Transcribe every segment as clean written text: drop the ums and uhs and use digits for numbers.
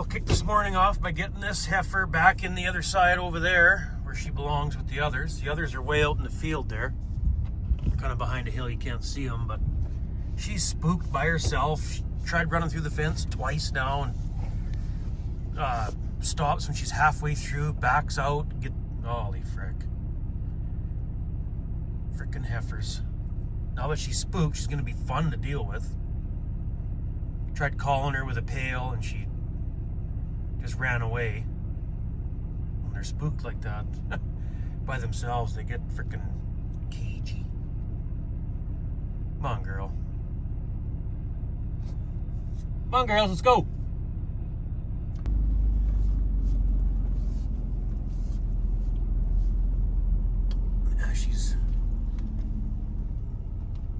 We'll kick this morning off by getting this heifer back in the other side over there where she belongs with the others. The others are way out in the field there. Kind of behind a hill, you can't see them, but she's spooked by herself. She tried running through the fence twice now and stops when she's halfway through, backs out, holy frick. Frickin' heifers. Now that she's spooked, she's gonna be fun to deal with. Tried calling her with a pail and she just ran away. When they're spooked like that by themselves, they get frickin' cagey. Come on, girl. Come on, girls, let's go.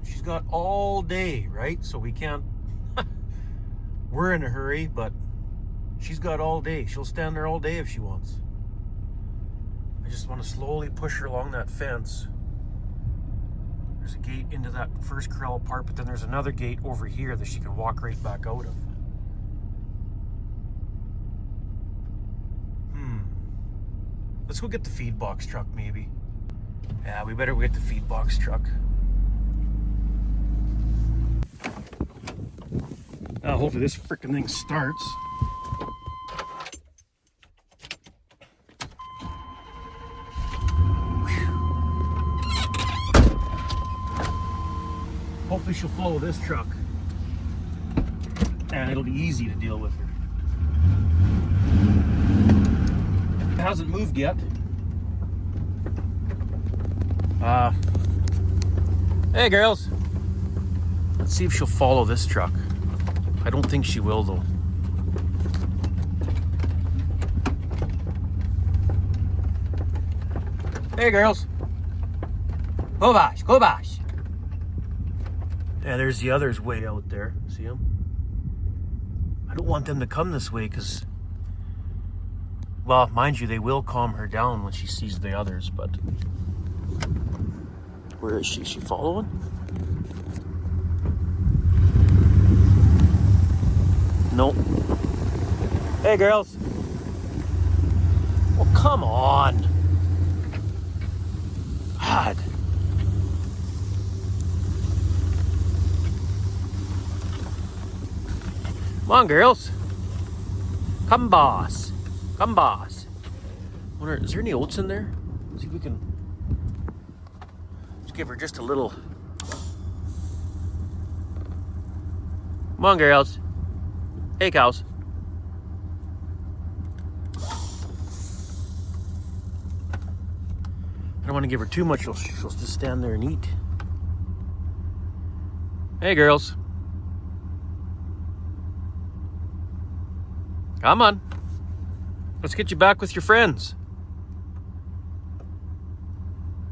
She's got all day, right? So we can't, we're in a hurry, but she's got all day. She'll stand there all day if she wants. I just want to slowly push her along that fence. There's a gate into that first corral part, but then there's another gate over here that she can walk right back out of. Let's go get the feed box truck, maybe. Yeah, we better get the feed box truck. Hopefully this frickin' thing starts. Hopefully she'll follow this truck. And it'll be easy to deal with her. It hasn't moved yet. Hey girls. Let's see if she'll follow this truck. I don't think she will though. Hey girls. Go bash, go bash. Yeah, there's the others way out there. See them? I don't want them to come this way because, well, mind you, they will calm her down when she sees the others, but where is she? Is she following? Nope. Hey, girls. Oh, come on. God. Come on, girls. Come, boss. Come, boss. Wonder, is there any oats in there? Let's see if we can just give her just a little. Come on, girls. Hey, cows. I don't want to give her too much. She'll just stand there and eat. Hey, girls. Come on. Let's get you back with your friends.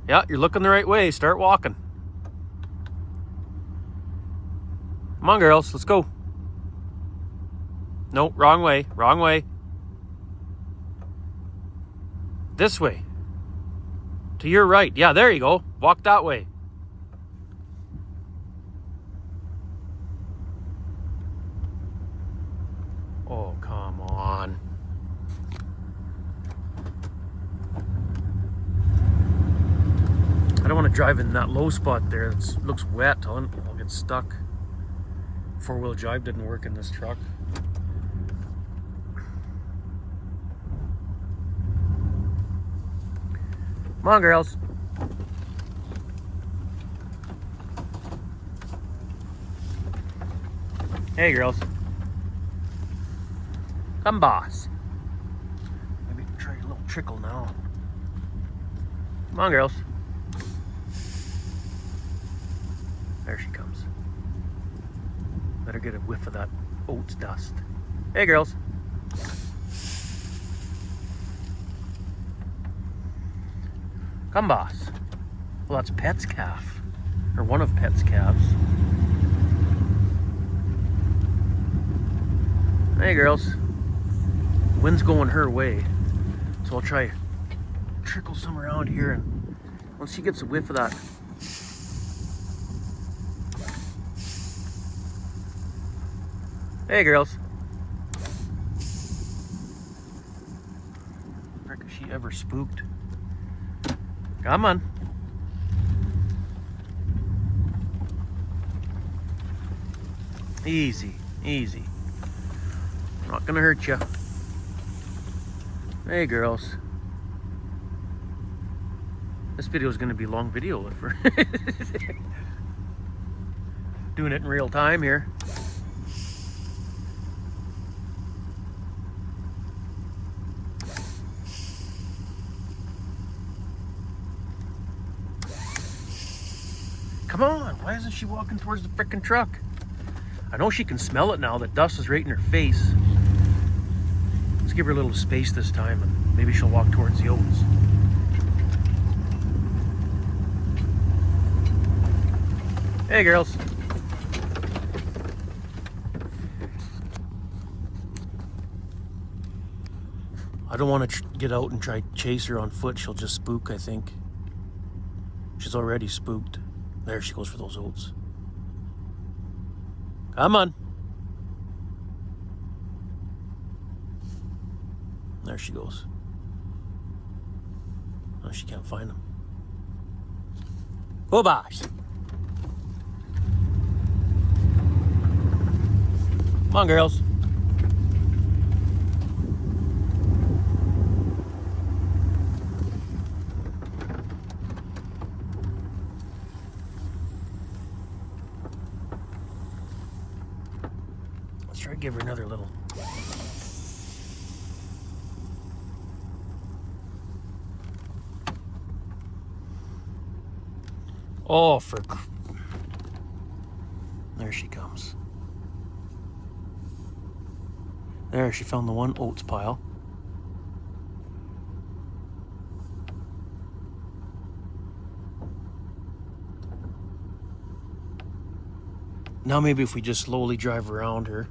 Yeah, you're looking the right way. Start walking. Come on, girls. Let's go. No, wrong way. Wrong way. This way. To your right. Yeah, there you go. Walk that way. Oh, come on. I don't want to drive in that low spot there. It looks wet. I'll get stuck. Four-wheel drive didn't work in this truck. Come on, girls. Hey, girls. Come, boss. Maybe try a little trickle now. Come on, girls. There she comes. Better get a whiff of that oats dust. Hey, girls. Come, boss. Well, that's Pet's calf. Or one of Pet's calves. Hey, girls. Wind's going her way. So I'll try to trickle some around here, and once she gets a whiff of that. Hey, girls. she ever spooked. Come on. Easy, easy. Not gonna hurt you. Hey, girls. This video is gonna be a long video if we're doing it in real time here. Come on, why isn't she walking towards the frickin' truck? I know she can smell it now that dust is right in her face. Let's give her a little space this time and maybe she'll walk towards the oats. Hey, girls. I don't want to get out and try to chase her on foot. She'll just spook, I think. She's already spooked. There she goes for those oats. Come on. There she goes. Oh, she can't find them. Go bosh. Come on, girls. Let's try to give her another little. Oh, there she comes. There, she found the one oats pile. Now maybe if we just slowly drive around her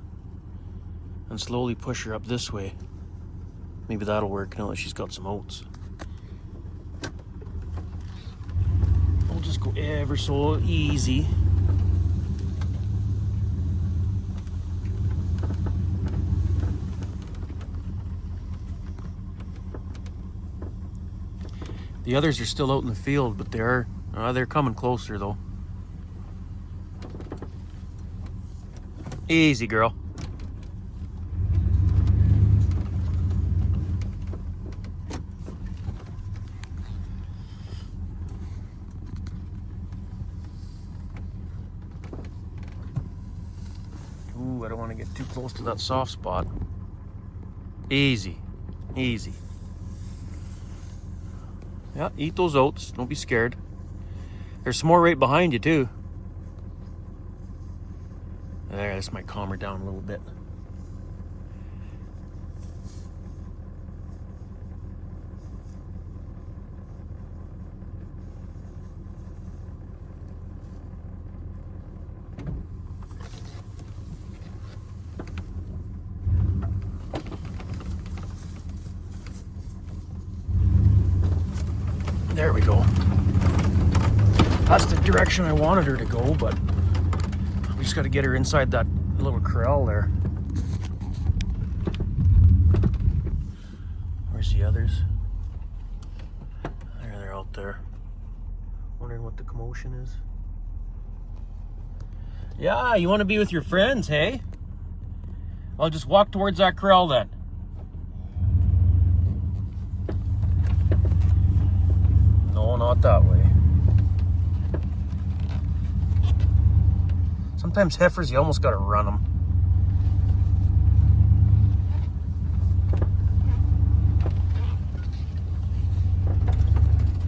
and slowly push her up this way, maybe that'll work now that she's got some oats. We'll just go ever so easy. The others are still out in the field, but they're coming closer though. Easy, girl. Ooh, I don't want to get too close to that soft spot. Easy, easy. Yeah, eat those oats. Don't be scared. There's some more right behind you, too. There, this might calm her down a little bit. There we go. That's the direction I wanted her to go, but we just got to get her inside that little corral there. Where's the others? There, they're out there. Wondering what the commotion is. Yeah, you want to be with your friends, hey? I'll just walk towards that corral then. No, not that way. Sometimes heifers, you almost got to run them.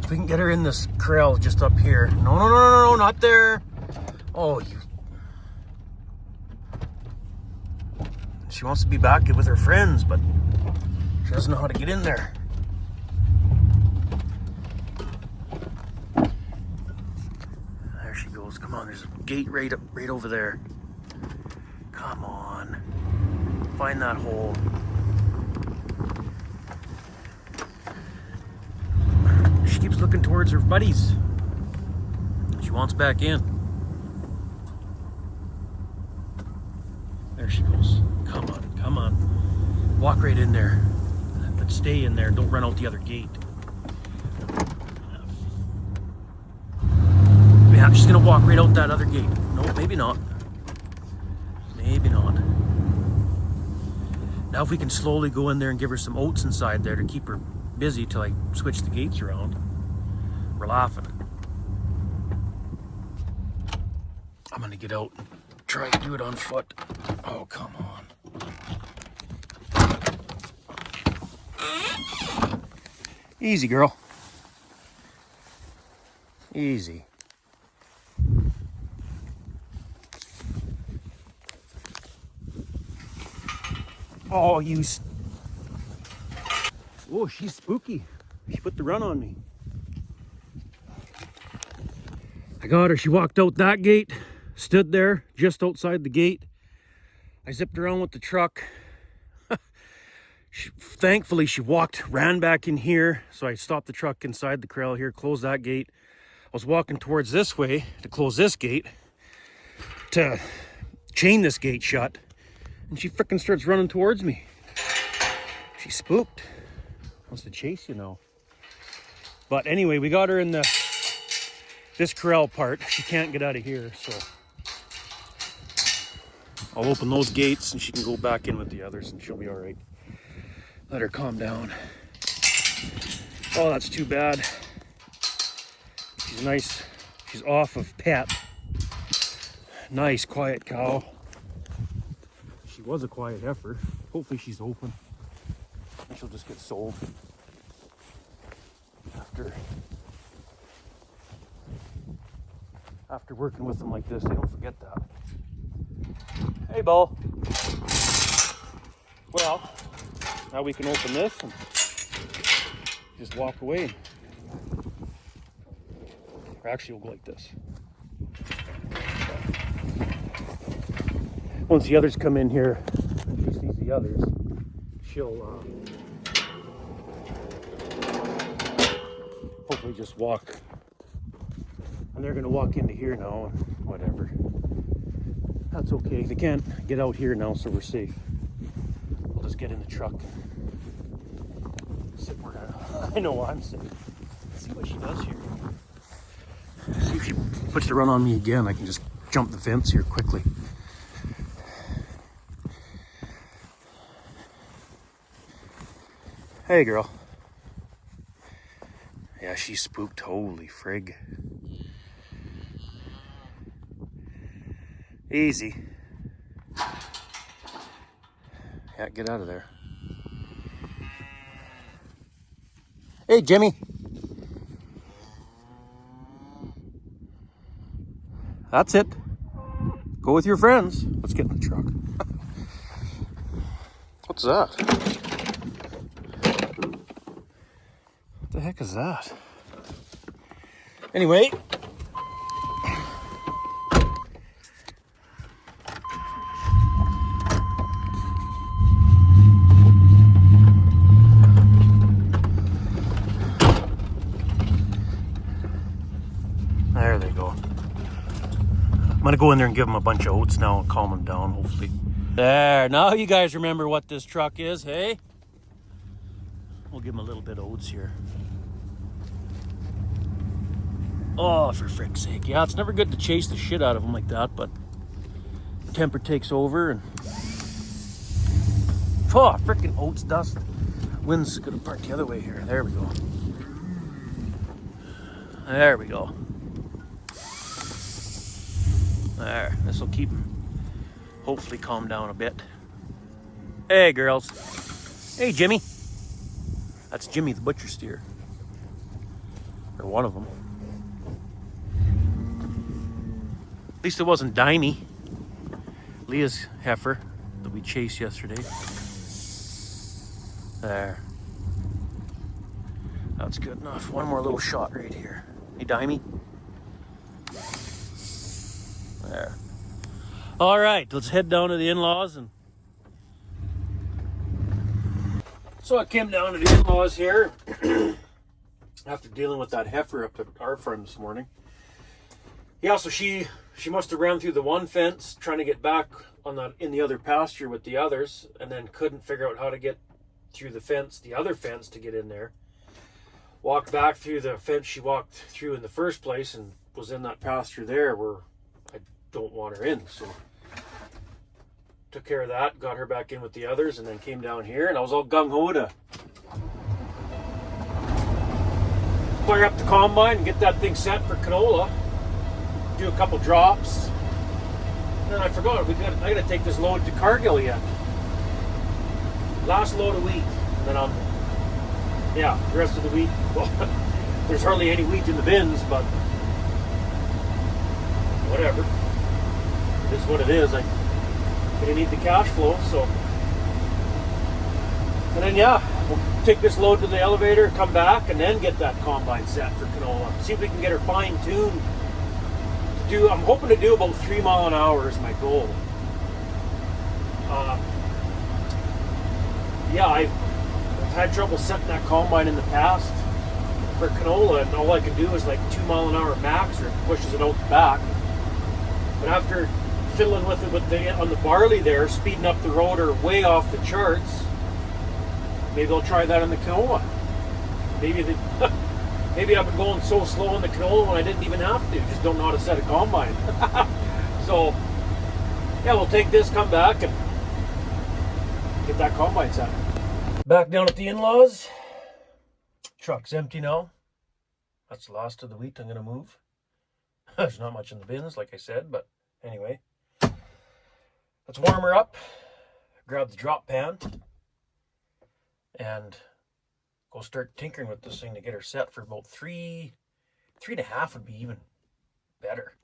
If we can get her in this corral just up here. No, no, no, no, no, not there. Oh, you. She wants to be back with her friends, but she doesn't know how to get in there. There she goes. Come on, there's a gate right over there. Come on. Find that hole. She keeps looking towards her buddies. She wants back in. There she goes. Come on, come on. Walk right in there. but stay in there. Don't run out the other gate. Yeah, she's gonna walk right out that other gate. No, maybe not. Maybe not. Now if we can slowly go in there and give her some oats inside there to keep her busy till I switch the gates around, we're laughing. I'm gonna get out and try to do it on foot. Oh, come on. Easy, girl. Easy. Oh, oh, she's spooky. She put the run on me. I got her. She walked out that gate, stood there just outside the gate. I zipped around with the truck. Thankfully, she ran back in here. So I stopped the truck inside the corral here, closed that gate. I was walking towards this way to close this gate, to chain this gate shut. And she frickin' starts running towards me. She's spooked. Wants to chase you now. But anyway, we got her in this corral part. She can't get out of here, so I'll open those gates and she can go back in with the others and she'll be all right. Let her calm down. Oh, that's too bad. She's nice. She's off of pet. Nice, quiet cow. She was a quiet heifer. Hopefully she's open. And she'll just get sold after working with them like this. They don't forget that. Hey, Bo. Well, now we can open this and just walk away. Or actually, we'll go like this. Once the others come in here, she sees the others, she'll hopefully just walk. And they're gonna walk into here now and whatever. That's okay. They can't get out here now, so we're safe. I'll just get in the truck. Sit where I know I'm safe. Let's see what she does here. See if she puts the run on me again. I can just jump the fence here quickly. Hey, girl. Yeah, she's spooked. Holy frig. Easy. Yeah, get out of there. Hey, Jimmy. That's it. Go with your friends. Let's get in the truck. What's that? What the heck is that? Anyway. There they go. I'm gonna go in there and give them a bunch of oats now and calm them down, hopefully. There, now you guys remember what this truck is, hey? We'll give them a little bit of oats here. Oh, for frick's sake. Yeah, it's never good to chase the shit out of them like that, but temper takes over and... Oh, frickin' oats dust. Wind's gonna part the other way here. There we go. There we go. There, this will keep them hopefully calm down a bit. Hey, girls. Hey, Jimmy. That's Jimmy the butcher steer. Or one of them. At least it wasn't Diney, Leah's heifer that we chased yesterday. There. That's good enough. One more little shot right here. Hey, Dimey. There. All right, let's head down to the in-laws. And so I came down to the in-laws here after dealing with that heifer up at our farm this morning. Yeah, so she must have ran through the one fence trying to get back on in the other pasture with the others, and then couldn't figure out how to get through the fence, the other fence, to get in there. Walked back through the fence she walked through in the first place and was in that pasture there where I don't want her in. So took care of that, got her back in with the others, and then came down here, and I was all gung-ho to fire up the combine and get that thing set for canola. Do a couple drops. And then I forgot, I gotta take this load to Cargill yet. Last load of wheat. And then the rest of the wheat, well, there's hardly any wheat in the bins, but whatever. It is what it is. I'm gonna need the cash flow, so. And then we'll take this load to the elevator, come back, and then get that combine set for canola. See if we can get her fine-tuned. I'm hoping to do about 3 mile an hour is my goal. I've had trouble setting that combine in the past for canola, and all I can do is like 2 mile an hour max, or it pushes it out the back. But after fiddling with it on the barley there, speeding up the rotor way off the charts, maybe I'll try that on the canola. Maybe I've been going so slow on the canola when I didn't even have to. Just don't know how to set a combine. So, we'll take this, come back, and get that combine set. Back down at the in-laws. Truck's empty now. That's the last of the wheat I'm going to move. There's not much in the bins, like I said, but anyway. Let's warm her up. Grab the drop pan. And go start tinkering with this thing to get her set for about 3.5 would be even better.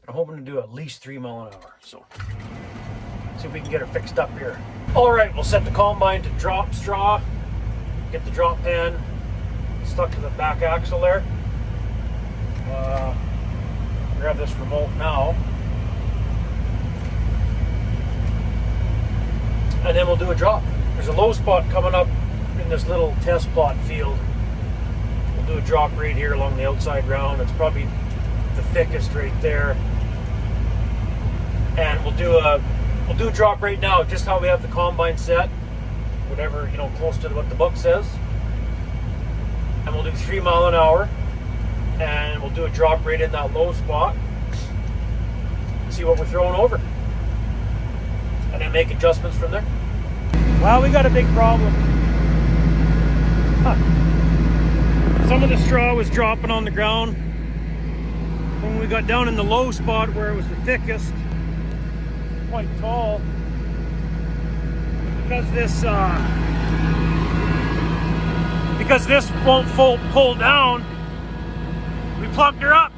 But I'm hoping to do at least 3 mile an hour. So, see if we can get her fixed up here. All right, we'll set the combine to drop straw. Get the drop pan stuck to the back axle there. Grab this remote now. And then we'll do a drop. There's a low spot coming up in this little test plot field. We'll do a drop right here along the outside round. It's probably the thickest right there. And we'll do a drop right now, just how we have the combine set, whatever, close to what the book says. And we'll do 3 mile an hour, and we'll do a drop right in that low spot. See what we're throwing over, and then make adjustments from there. Well, we got a big problem. Some of the straw was dropping on the ground. When we got down in the low spot where it was the thickest, quite tall, because this won't pull down, we plugged her up.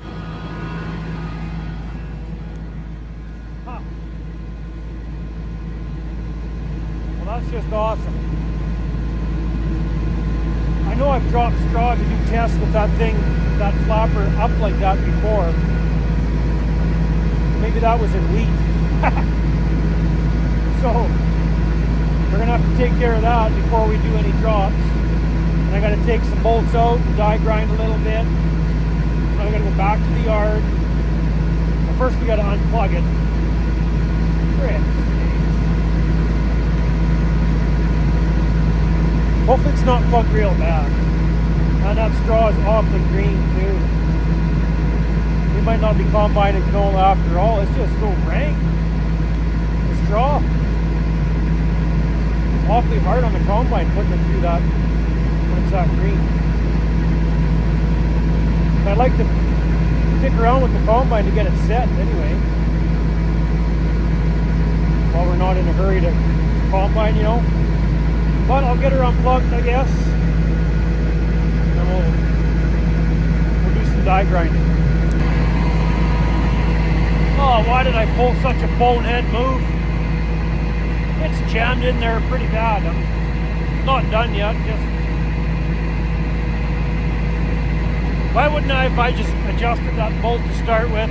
Well, that's just awesome. I know I've dropped straw to do tests with that flapper up like that before. Maybe that was in wheat. So we're gonna have to take care of that before we do any drops. And I gotta take some bolts out, die grind a little bit. Then I gotta go back to the yard. But first we gotta unplug it. Hopefully it's not plugged real bad. And that straw is awfully green too. We might not be combining canola after all. It's just so rank. The straw. Awfully hard on the combine putting it through that when it's that green. I'd like to stick around with the combine to get it set anyway. While we're not in a hurry to combine, But I'll get her unplugged, I guess. And we'll do some die grinding. Oh, why did I pull such a bonehead move? It's jammed in there pretty bad. I'm not done yet. Why wouldn't I, if I just adjusted that bolt to start with,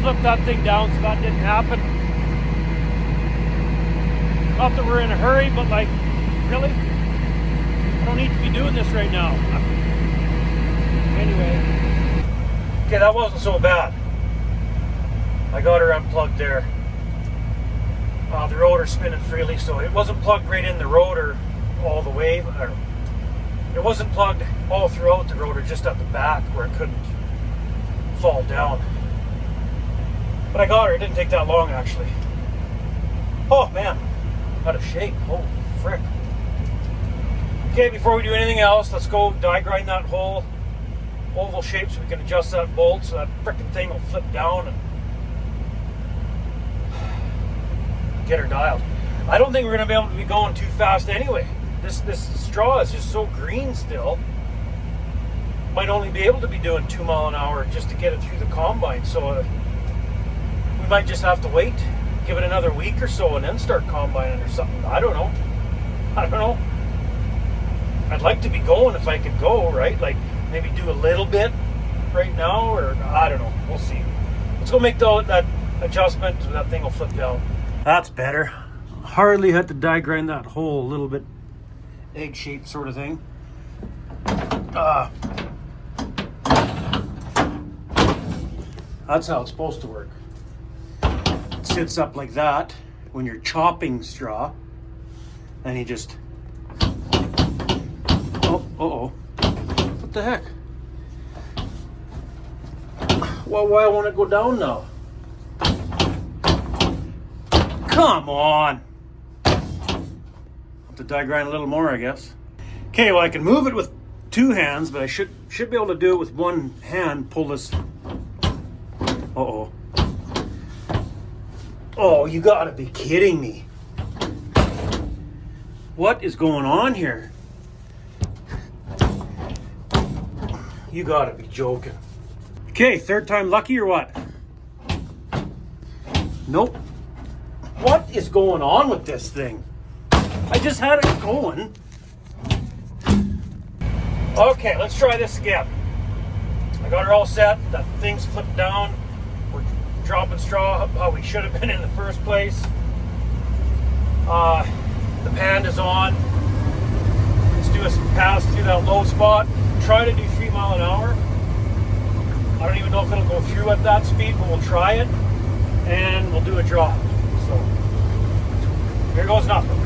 flip that thing down so that didn't happen? Not that we're in a hurry, but really? I don't need to be doing this right now. Anyway. Okay, that wasn't so bad. I got her unplugged there. The rotor's spinning freely, so it wasn't plugged right in the rotor. away. It wasn't plugged all throughout the rotor, just at the back where it couldn't fall down. But I got her. It didn't take that long, actually. Oh man, out of shape. Holy frick. Okay, before we do anything else, let's go die grind that whole oval shape so we can adjust that bolt so that frickin' thing will flip down and get her dialed. I don't think we're going to be able to be going too fast anyway. This straw is just so green still. Might only be able to be doing 2 mile an hour just to get it through the combine. So we might just have to wait, give it another week or so, and then start combining or something. I don't know. I'd like to be going if I could go, right? Like maybe do a little bit right now, or I don't know. We'll see. Let's go make that adjustment and that thing will flip down. That's better. Hardly had to die grind that whole little bit egg shape sort of thing. That's how it's supposed to work. It sits up like that when you're chopping straw, and you just what the heck? Well, why I want to go down now? Come on. Have to die grind a little more, I guess. Okay, well I can move it with 2 hands, but I should be able to do it with 1 hand. Pull this. Oh, you gotta be kidding me. What is going on here? You gotta be joking. Okay, 3rd time lucky or what? Nope. What is going on with this thing? I just had it going. Okay, let's try this again. I got her all set. That thing's flipped down. We're dropping straw how we should have been in the first place. The pan is on. Let's do a pass through that low spot. Try to do 3 mile an hour. I don't even know if it'll go through at that speed, but we'll try it. And we'll do a drop. So, here goes nothing.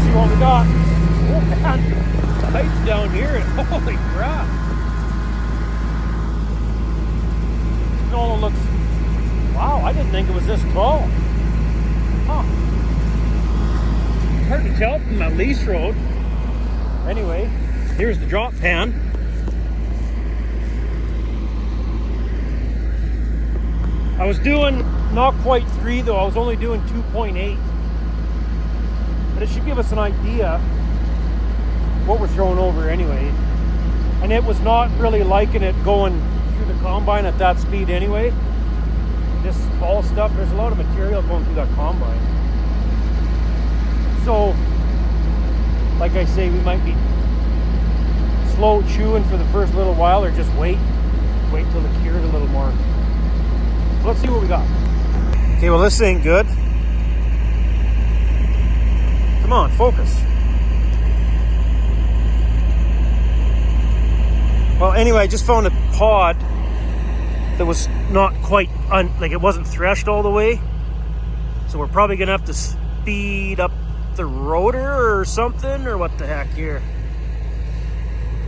See what we got. Oh man, the height's down here, and holy crap. No, it looks, wow, I didn't think it was this tall. Huh. Hard to tell from that lease road. Anyway, here's the drop pan. I was doing not quite 3 though, I was only doing 2.8. But it should give us an idea what we're throwing over anyway. And it was not really liking it going through the combine at that speed anyway. This all stuff, there's a lot of material going through that combine. So, like I say, we might be slow chewing for the first little while, or just wait till it cured a little more. So let's see what we got. Okay, well this ain't good. Come on, focus. Well, anyway, I just found a pod that was not quite, like it wasn't threshed all the way. So we're probably gonna have to speed up the rotor or something, or what the heck here.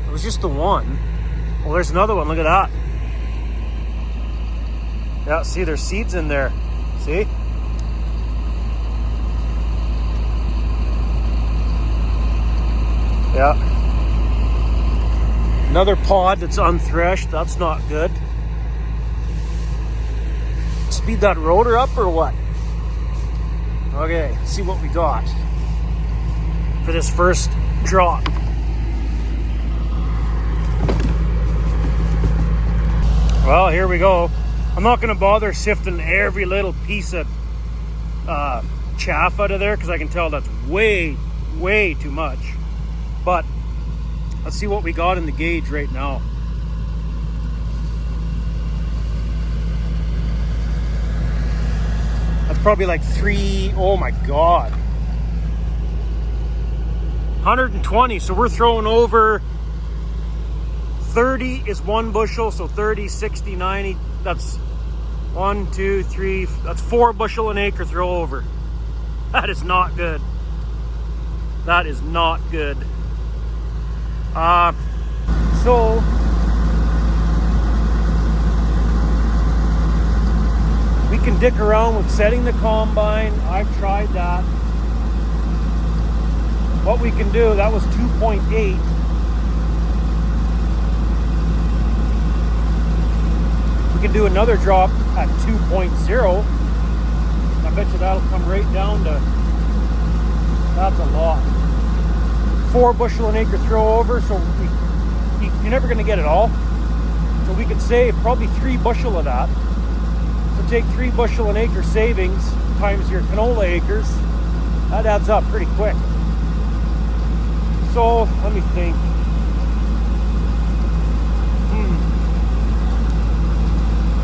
It was just the one. Well, there's another one, look at that. Yeah, see, there's seeds in there. See? Yeah. Another pod that's unthreshed. That's not good. Speed that rotor up or what? Okay, let's see what we got for this first drop. Well, here we go. I'm not going to bother sifting every little piece of chaff out of there because I can tell that's way too much. But let's see what we got in the gauge right now. That's probably like 3, oh my God. 120, so we're throwing over 30 is 1 bushel, so 30, 60, 90, that's 1, 2, 3, that's 4 bushel an acre throw over. That is not good. That is not good. So we can dick around with setting the combine. I've tried that. What we can do, that was 2.8. We can do another drop at 2.0. I bet you that'll come right down to, that's a lot. 4 bushel an acre throw over, so you're never going to get it all. So we could save probably 3 bushel of that. So take 3 bushel an acre savings times your canola acres. That adds up pretty quick. So let me think.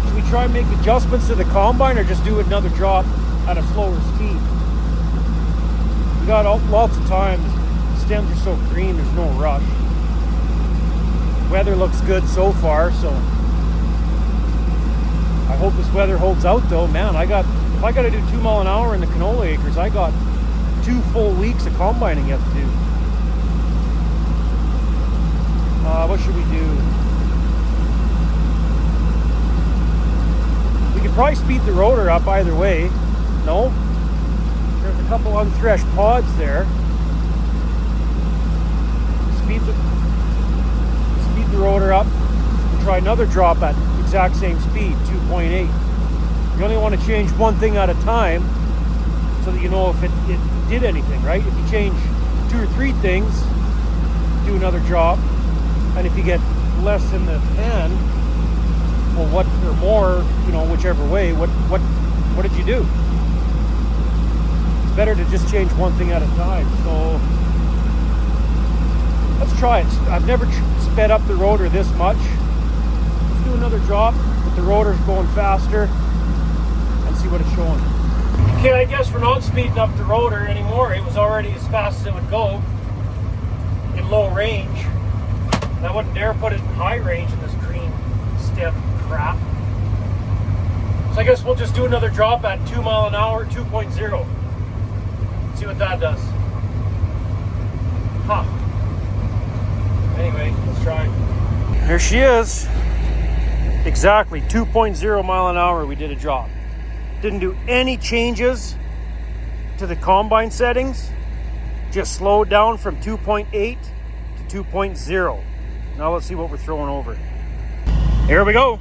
Should we try and make adjustments to the combine or just do another drop at a slower speed? We got lots of time. The stems are so green, there's no rush. Weather looks good so far, so I hope this weather holds out though. Man, if I got to do 2 mile an hour in the canola acres, I got 2 full weeks of combining yet to do. What should we do? We could probably speed the rotor up either way. No? There's a couple unthreshed pods there. Speed the rotor up and try another drop at exact same speed, 2.8. You only want to change one thing at a time so that you know if it did anything, right? If you change 2 or 3 things, do another drop. And if you get less in the pan, well, what, or more, you know, whichever way, what did you do? It's better to just change one thing at a time. So let's try it. I've never sped up the rotor this much. Let's do another drop with the rotor going faster and see what it's showing. Okay, I guess we're not speeding up the rotor anymore. It was already as fast as it would go in low range. I wouldn't dare put it in high range in this green stem crap. So I guess we'll just do another drop at 2 mile an hour, 2.0. See what that does. Huh. Anyway, let's try. Here she is. Exactly 2.0 mile an hour we did a drop. Didn't do any changes to the combine settings. Just slowed down from 2.8 to 2.0. Now let's see what we're throwing over. Here we go.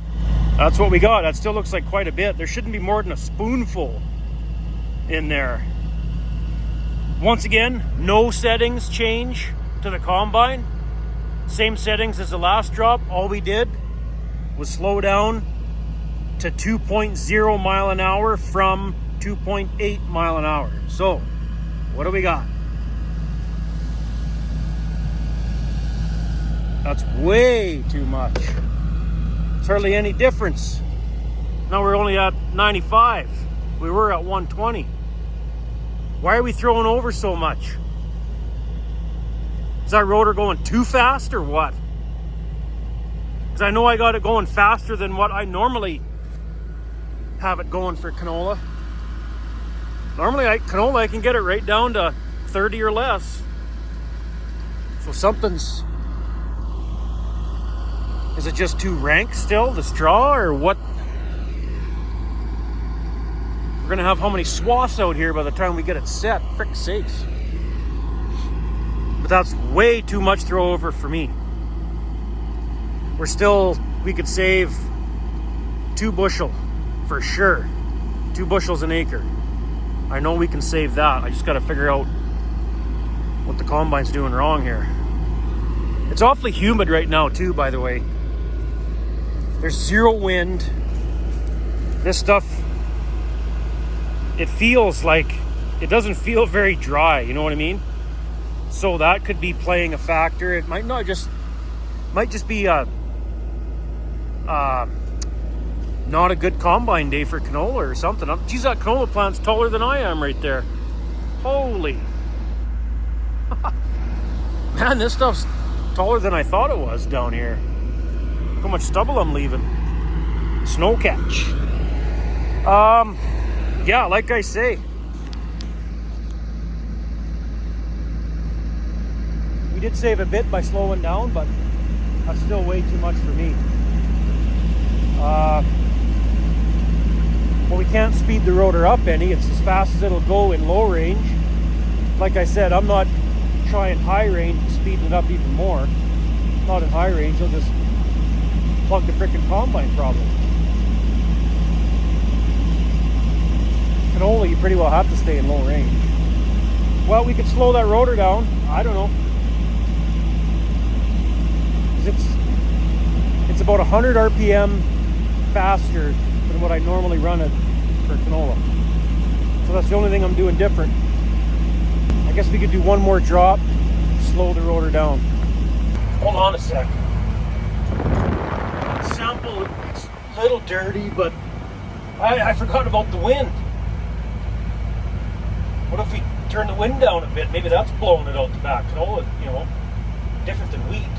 That's what we got. That still looks like quite a bit. There shouldn't be more than a spoonful in there. Once again, no settings change to the combine. Same settings as the last drop. All we did was slow down to 2.0 mile an hour from 2.8 mile an hour. So, what do we got? That's way too much. It's hardly any difference. Now we're only at 95. We were at 120. Why are we throwing over so much? Is that rotor going too fast or what? Because I know I got it going faster than what I normally have it going for canola. Normally canola I can get it right down to 30 or less. So something's... Is it just too rank still, the straw, or what? We're gonna have how many swaths out here by the time we get it set? Frick sakes. But that's way too much throw over for me. We could save 2 bushel for sure. 2 bushels an acre. I know we can save that. I just gotta figure out what the combine's doing wrong here. It's awfully humid right now too, by the way. There's 0 wind. This stuff, it feels like, it doesn't feel very dry, you know what I mean? So that could be playing a factor. It might just be not a good combine day for canola or something. Geez, that canola plant's taller than I am right there. Holy. Man, this stuff's taller than I thought it was down here. Look how much stubble I'm leaving. Snow catch. Yeah, like I say, We did save a bit by slowing down, but that's still way too much for me. Well, we can't speed the rotor up any. It's as fast as it'll go in low range. Like I said, I'm not trying high range and speeding it up even more. Not at high range, I'll just plug the frickin' combine problem. Canola, you pretty well have to stay in low range. Well, we could slow that rotor down. I don't know. It's about 100 RPM faster than what I normally run it for canola. So that's the only thing I'm doing different. I guess we could do one more drop, slow the rotor down. Hold on a sec. Sample, it's a little dirty, but I forgot about the wind. What if we turn the wind down a bit? Maybe that's blowing it out the back. Canola, you know, different than wheat.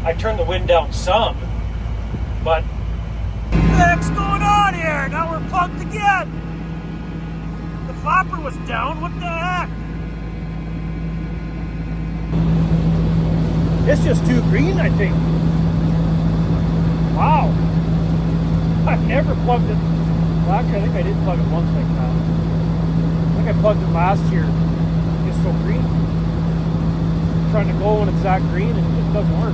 I turned the wind down some, but what the heck's going on here? Now we're plugged again. The flapper was down. What the heck? It's just too green, I think. Wow. I've never plugged it. Well, actually, I think I did plug it once like that. I think I plugged it last year. It's so green. I'm trying to go when it's that green and it just doesn't work.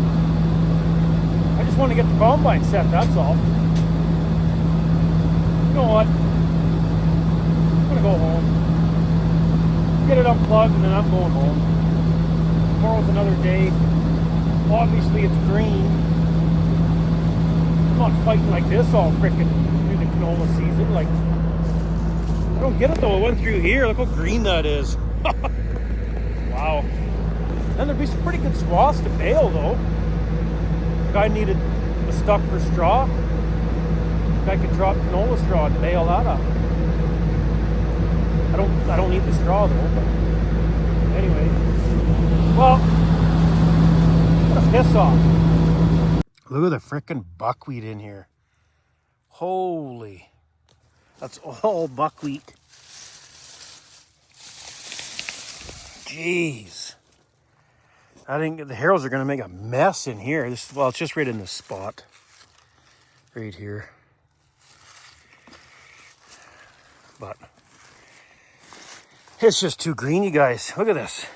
I just want to get the combine set, that's all. You know what? I'm going to go home. Get it unplugged and then I'm going home. Tomorrow's another day. Obviously it's green. I'm not fighting like this all frickin' through the canola season. Like, I don't get it though. It went through here. Look how green that is. Wow. Then there'd be some pretty good swaths to bale though. If I needed a stuck for straw, if I could drop canola straw and bale that up. I don't need the straw though, but anyway. Well, what a piss off. Look at the frickin' buckwheat in here. Holy. That's all buckwheat. Jeez. I think the harrows are going to make a mess in here. Well, it's just right in this spot. Right here. But it's just too green, you guys. Look at this.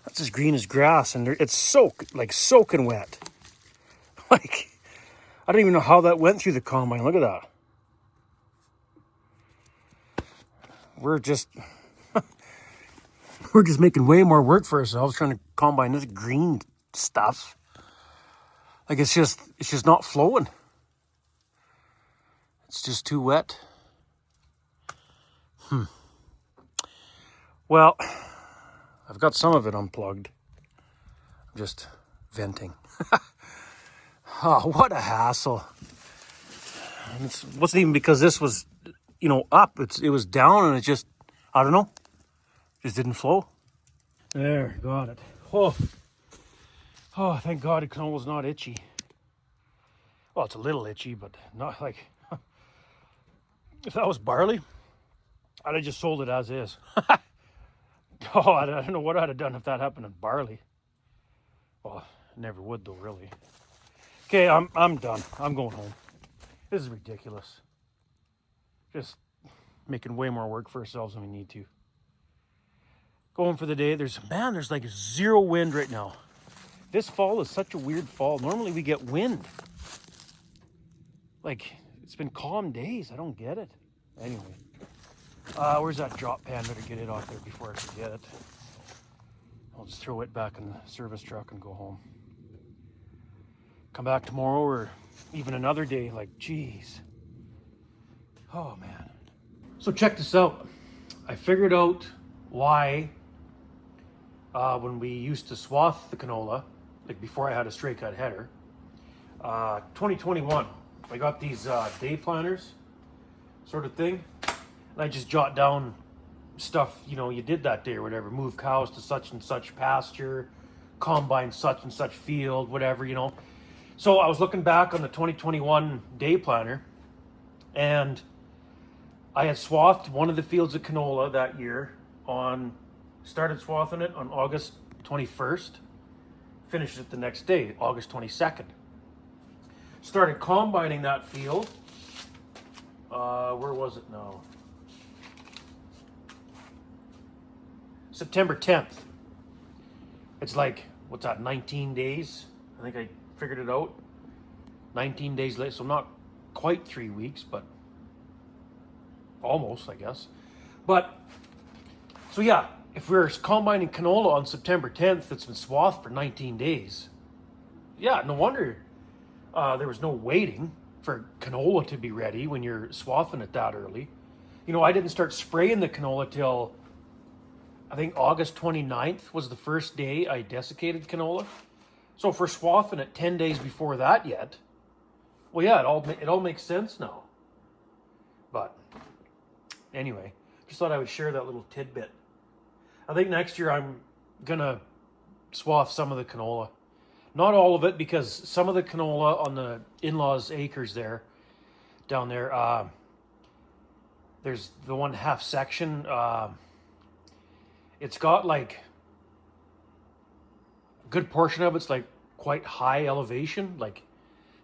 That's as green as grass, and it's soaking wet. Like, I don't even know how that went through the combine. Look at that. We're just making way more work for ourselves trying to combine this green stuff. Like, it's just not flowing. It's just too wet. Well, I've got some of it unplugged. I'm just venting. Oh, what a hassle. And it wasn't even because this was, up. It was down and it just, I don't know, just didn't flow. There, got it. Oh, thank God canola's not itchy. Well, it's a little itchy, but not like, if that was barley, I'd have just sold it as is. Oh, I don't know what I'd have done if that happened in barley. Well, I never would though, really. Okay, I'm done. I'm going home. This is ridiculous. Just making way more work for ourselves than we need to. Going for the day. There's like zero wind right now. This fall is such a weird fall. Normally we get wind. Like, it's been calm days. I don't get it. Anyway. Where's that drop pan? Better get it off there before I forget it. I'll just throw it back in the service truck and go home. Come back tomorrow or even another day. Like, geez. Oh, man. So check this out. I figured out why when we used to swath the canola, like before I had a straight cut header, 2021, I got these day planners sort of thing. And I just jot down stuff, you did that day or whatever. Move cows to such and such pasture, combine such and such field, whatever, So I was looking back on the 2021 day planner, and I had swathed one of the fields of canola that year on Started swathing it on August 21st. Finished it the next day, August 22nd. Started combining that field. Where was it now? September 10th. It's like, what's that, 19 days? I think I figured it out. 19 days later, so not quite 3 weeks, but almost, I guess. But, so yeah, if we're combining canola on September 10th, that's been swathed for 19 days. Yeah, no wonder there was no waiting for canola to be ready when you're swathing it that early. You know, I didn't start spraying the canola till, I think August 29th was the first day I desiccated canola. So if we're swathing it 10 days before that yet, well, yeah, it all makes sense now. But anyway, just thought I would share that little tidbit. I think next year I'm gonna swath some of the canola. Not all of it, because some of the canola on the in-laws' acres there, down there, there's the one half section, it's got like, a good portion of it's like quite high elevation, like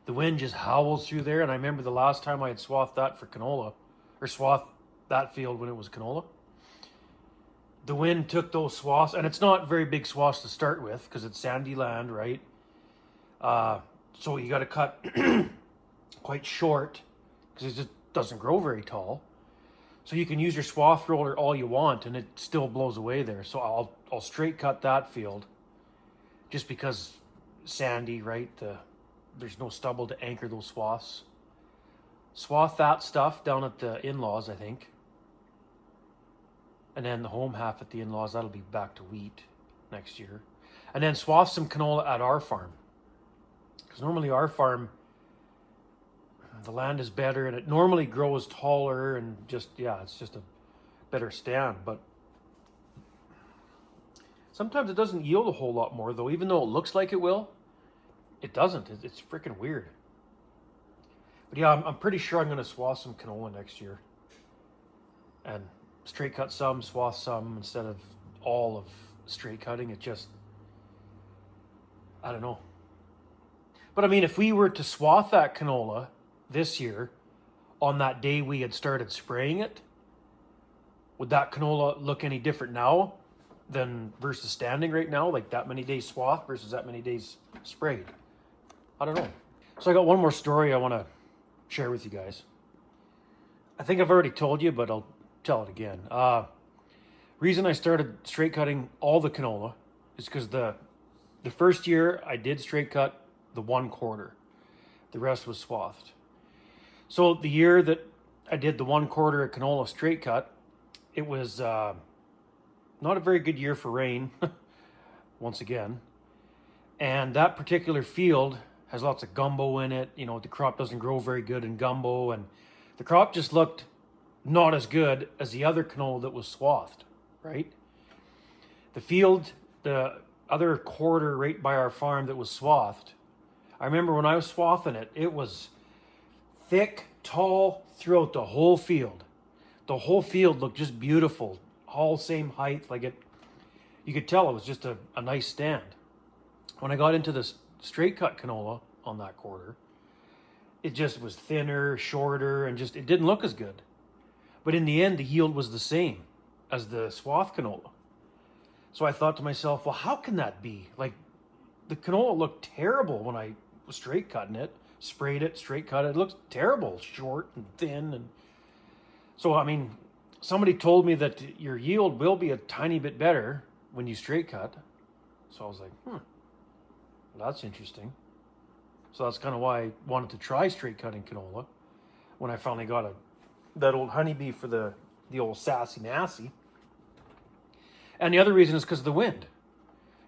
the wind just howls through there. And I remember the last time I had swathed that for canola, or swathed that field when it was canola, the wind took those swaths, and it's not very big swaths to start with because it's sandy land, right? So you got to cut quite short because it just doesn't grow very tall. So you can use your swath roller all you want, and it still blows away there. So I'll straight cut that field, just because sandy, right? There's no stubble to anchor those swaths. Swath that stuff down at the in-laws, I think. And then the home half at the in-laws, that'll be back to wheat next year. And then swath some canola at our farm. Because normally our farm, the land is better and it normally grows taller and just, yeah, it's just a better stand. But sometimes it doesn't yield a whole lot more though, even though it looks like it will. It doesn't. It's freaking weird. But yeah, I'm pretty sure I'm going to swath some canola next year. And straight cut some, swath some, instead of all of straight cutting. It just, I don't know. But I mean, if we were to swath that canola this year on that day we had started spraying it, would that canola look any different now than versus standing right now? Like that many days swath versus that many days sprayed? I don't know. So I got one more story I want to share with you guys. I think I've already told you, but I'll tell it again. Reason I started straight cutting all the canola is because the first year I did straight cut the 1/4. The rest was swathed. So the year that I did the 1/4 of canola straight cut, it was not a very good year for rain, once again. And that particular field has lots of gumbo in it. You know, the crop doesn't grow very good in gumbo, and the crop just looked not as good as the other canola that was swathed, right? The field, the other quarter right by our farm that was swathed, I remember when I was swathing it, it was thick, tall throughout the whole field. The whole field looked just beautiful, all same height. Like you could tell it was just a nice stand. When I got into this straight cut canola on that quarter, it just was thinner, shorter, and just, it didn't look as good. But in the end, the yield was the same as the swath canola. So I thought to myself, well, how can that be? Like, the canola looked terrible when I was straight cutting it, sprayed it, straight cut it. It looked terrible, short and thin. And so, I mean, somebody told me that your yield will be a tiny bit better when you straight cut. So I was like, well, that's interesting. So that's kind of why I wanted to try straight cutting canola when I finally got that old honeybee for the old Sassy Massey. And the other reason is because of the wind.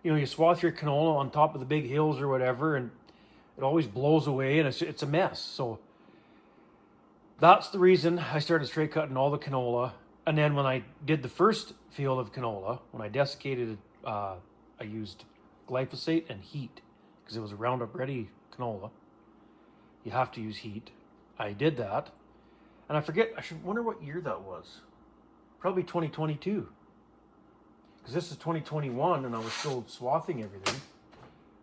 You know, you swath your canola on top of the big hills or whatever, and it always blows away, and it's a mess. So that's the reason I started straight cutting all the canola. And then when I did the first field of canola, when I desiccated it, I used glyphosate and heat because it was a Roundup Ready canola. You have to use heat. I did that. And I forget, I should wonder what year that was. Probably 2022. because this is 2021 and I was still swathing everything.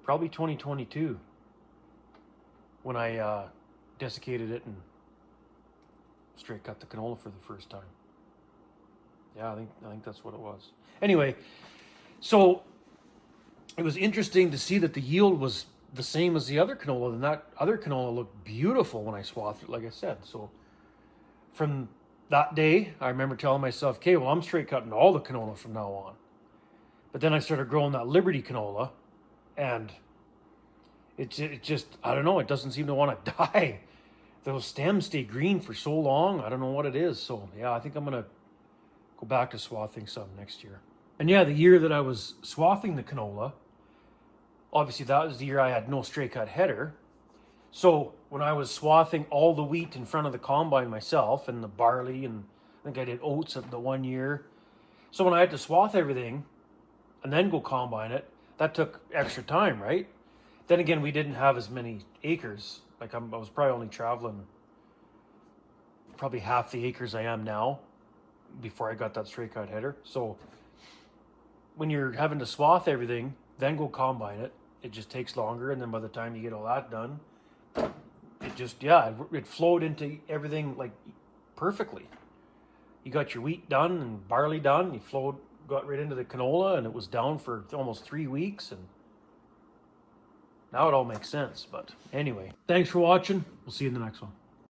Probably 2022 when I desiccated it and straight cut the canola for the first time. Yeah, I think that's what it was. Anyway, so it was interesting to see that the yield was the same as the other canola, and that other canola looked beautiful when I swathed it, like I said. So from that day, I remember telling myself, okay, well, I'm straight cutting all the canola from now on. But then I started growing that Liberty canola, and it just, I don't know, it doesn't seem to want to die. Those stems stay green for so long. I don't know what it is. So yeah, I think I'm going to go back to swathing some next year. And yeah, the year that I was swathing the canola, obviously that was the year I had no straight cut header. So when I was swathing all the wheat in front of the combine myself, and the barley, and I think I did oats at the one year. So when I had to swath everything and then go combine it, that took extra time, right? Then again, we didn't have as many acres. Like I was probably only traveling probably half the acres I am now before I got that straight cut header. So when you're having to swath everything, then go combine it, it just takes longer. And then by the time you get all that done, it just, yeah, it flowed into everything like perfectly. You got your wheat done and barley done, you got right into the canola, and it was down for almost 3 weeks, and now it all makes sense. But anyway, thanks for watching. We'll see you in the next one.